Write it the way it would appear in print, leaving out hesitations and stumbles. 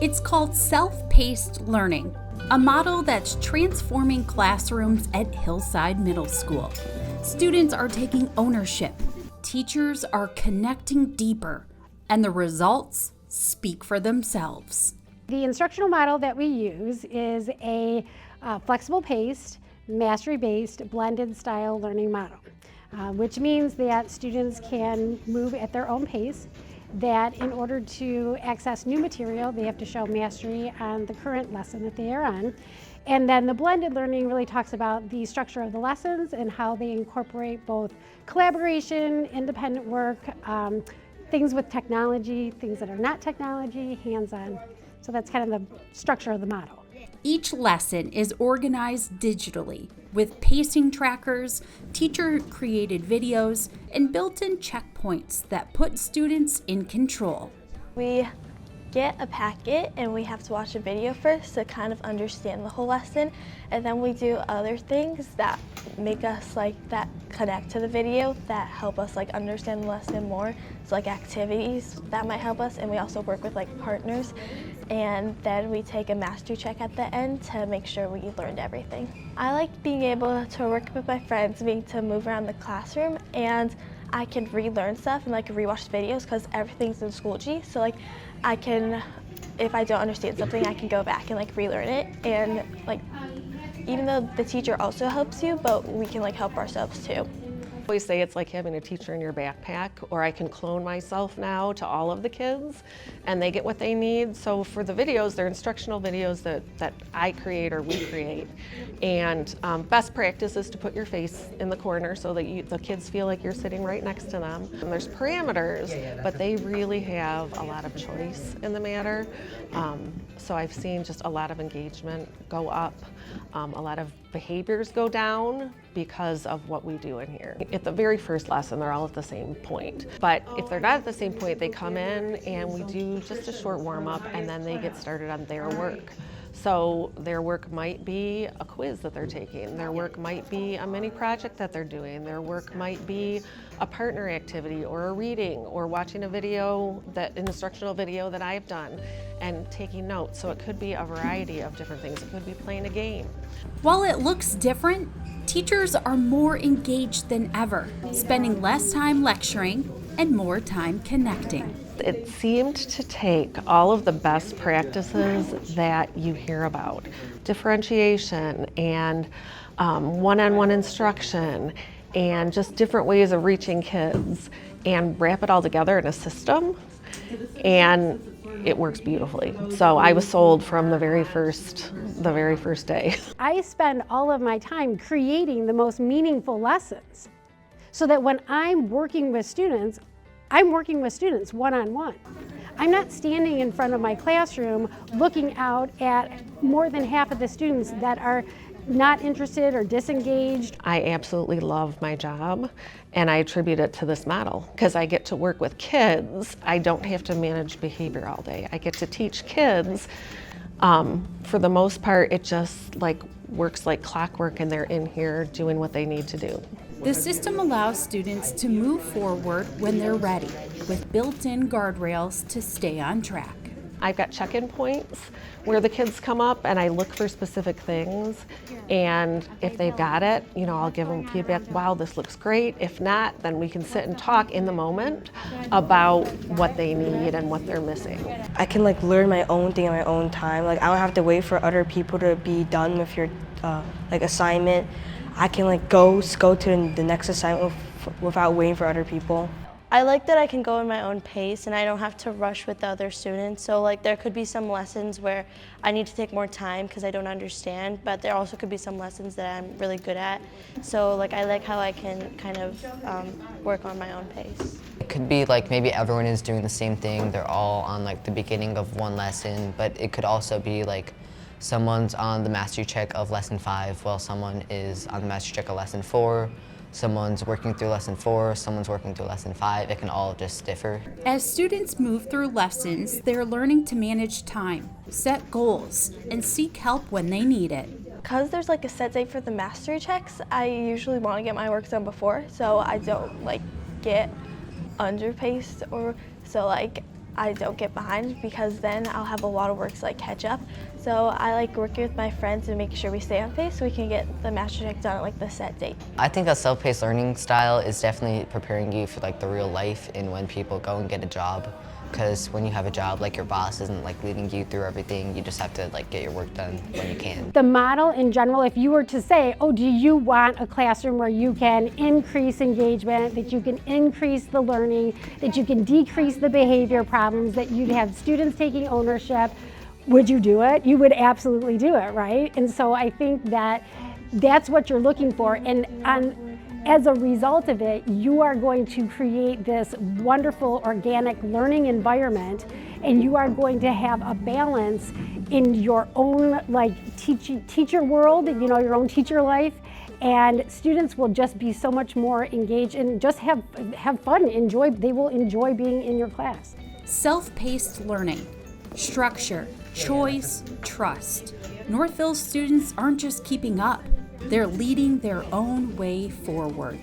It's called self-paced learning, a model that's transforming classrooms at Hillside Middle School. Students are taking ownership, teachers are connecting deeper, and the results speak for themselves. The instructional model that we use is a flexible-paced, mastery-based, blended style learning model, which means that students can move at their own pace, that in order to access new material, they have to show mastery on the current lesson that they are on. And then the blended learning really talks about the structure of the lessons and how they incorporate both collaboration, independent work, things with technology, things that are not technology, hands-on. So that's kind of the structure of the model. Each lesson is organized digitally with pacing trackers, teacher-created videos, and built-in checkpoints that put students in control. We get a packet and we have to watch a video first to kind of understand the whole lesson, and then we do other things that make us that connect to the video that help us understand the lesson more. So activities that might help us, and we also work with partners, and then we take a mastery check at the end to make sure we learned everything. I like being able to work with my friends, being to move around the classroom, and I can relearn stuff and rewatch videos because everything's in Schoology. So I can, if I don't understand something, I can go back and relearn it. And even though the teacher also helps you, but we can help ourselves too. I always say it's like having a teacher in your backpack, or I can clone myself now to all of the kids and they get what they need. So for the videos, they're instructional videos that I create or we create. And best practice is to put your face in the corner so that the kids feel like you're sitting right next to them. And there's parameters, but they really have a lot of choice in the matter. So I've seen just a lot of engagement go up, a lot of behaviors go down because of what we do in here. At the very first lesson, they're all at the same point. But if they're not at the same point, they come in and we do just a short warm-up and then they get started on their work. So their work might be a quiz that they're taking, their work might be a mini project that they're doing, their work might be a partner activity or a reading or watching a video, an instructional video that I've done and taking notes. So it could be a variety of different things. It could be playing a game. While it looks different, teachers are more engaged than ever, spending less time lecturing and more time connecting. It seemed to take all of the best practices that you hear about, differentiation and one-on-one instruction and just different ways of reaching kids, and wrap it all together in a system, and it works beautifully. So I was sold from the very first day. I spend all of my time creating the most meaningful lessons so that when I'm working with students one-on-one. I'm not standing in front of my classroom looking out at more than half of the students that are not interested or disengaged. I absolutely love my job, and I attribute it to this model because I get to work with kids. I don't have to manage behavior all day. I get to teach kids. For the most part, it just works like clockwork, and they're in here doing what they need to do. The system allows students to move forward when they're ready, with built-in guardrails to stay on track. I've got check-in points where the kids come up and I look for specific things, and if they've got it, I'll give them feedback, wow, this looks great. If not, then we can sit and talk in the moment about what they need and what they're missing. I can learn my own thing at my own time. I don't have to wait for other people to be done with your assignment. I can go to the next assignment without waiting for other people. I like that I can go in my own pace and I don't have to rush with the other students. So there could be some lessons where I need to take more time because I don't understand, but there also could be some lessons that I'm really good at. So I like how I can kind of work on my own pace. It could be maybe everyone is doing the same thing. They're all on the beginning of one lesson, but it could also be someone's on the mastery check of lesson 5 while someone is on the mastery check of lesson 4. Someone's working through lesson 4, someone's working through lesson 5. It can all just differ. As students move through lessons, they're learning to manage time, set goals, and seek help when they need it. Because there's a set date for the mastery checks, I usually want to get my work done before, so I don't get underpaced, or so I don't get behind, because then I'll have a lot of work to like catch up. So I like working with my friends and make sure we stay on pace so we can get the master check done at like the set date. I think a self-paced learning style is definitely preparing you for like the real life and when people go and get a job. Because when you have a job, like your boss isn't like leading you through everything. You just have to like get your work done when you can. The model in general, if you were to say, oh, do you want a classroom where you can increase engagement, that you can increase the learning, that you can decrease the behavior problems, that you'd have students taking ownership, would you do it? You would absolutely do it, right? And so I think that that's what you're looking for. And as a result of it, you are going to create this wonderful organic learning environment, and you are going to have a balance in your own like teacher world, your own teacher life, and students will just be so much more engaged and just have fun, they will enjoy being in your class. Self-paced learning, structure, choice, trust. Northville students aren't just keeping up, they're leading their own way forward.